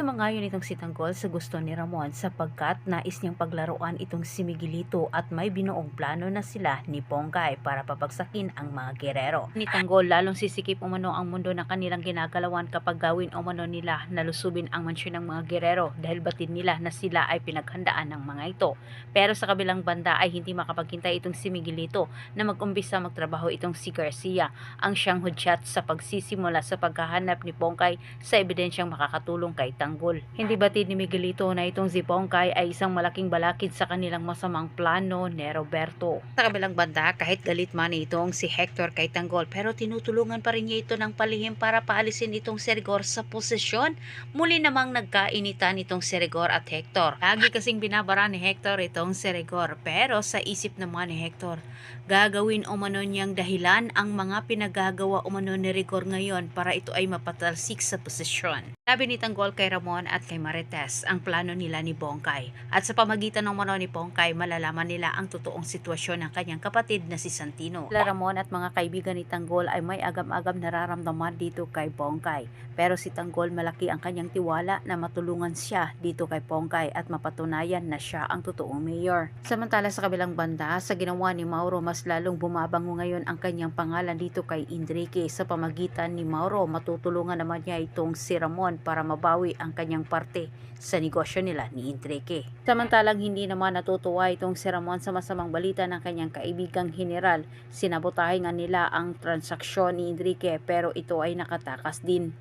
Sumangayon itong si Tanggol sa gusto ni Ramon sapagkat nais niyang paglaruan itong si Miguelito at may binuong plano na sila ni Ponggay para papagsakin ang mga gerero. Ni Tanggol lalong sisikip umano ang mundo ng kanilang ginagalawan kapag gawin umano nila na lusubin ang mansyon ng mga gerero dahil batid nila na sila ay pinaghandaan ng mga ito. Pero sa kabilang banda ay hindi makapaghintay itong si Miguelito na mag-umpisa magtrabaho itong si Garcia ang siyang hudyat sa pagsisimula sa paghahanap ni Ponggay sa ebidensyang makakatulong kay Tanggol. Hindi batid ni Miguelito na itong si Ponggay ay isang malaking balakid sa kanilang masamang plano ni Roberto. Sa kabilang banda, kahit galit man itong si Hector kay Tanggol pero tinutulungan pa rin niya ito ng palihim para paalisin itong si Rigor sa posisyon. Muli namang nagkainitan itong si Rigor at Hector. Lagi kasing binabara ni Hector itong si Rigor pero sa isip naman ni Hector, gagawin umano niyang dahilan ang mga pinagagawa umano ni Rigor ngayon para ito ay mapatalsik sa posisyon. Sabi ni Tanggol kay Ramon at kay Marites ang plano nila ni Ponggay at sa pamagitan ng mano ni Ponggay malalaman nila ang totoong sitwasyon ng kanyang kapatid na si Santino. Sila Ramon at mga kaibigan ni Tanggol ay may agam-agam nararamdaman dito kay Ponggay pero si Tanggol malaki ang kanyang tiwala na matulungan siya dito kay Ponggay at mapatunayan na siya ang totoong mayor. Samantala sa kabilang banda, sa ginawa ni Mauro mas lalong bumabango ngayon ang kanyang pangalan dito kay Enrique. Sa pamagitan ni Mauro matutulungan naman niya itong si Ramon para mabawi ang kanyang parte sa negosyo nila ni Enrique. Samantalang hindi naman natutuwa itong si Ramon sa masamang balita ng kanyang kaibigang general. Sinabotahe nga nila ang transaksyon ni Enrique pero ito ay nakatakas din.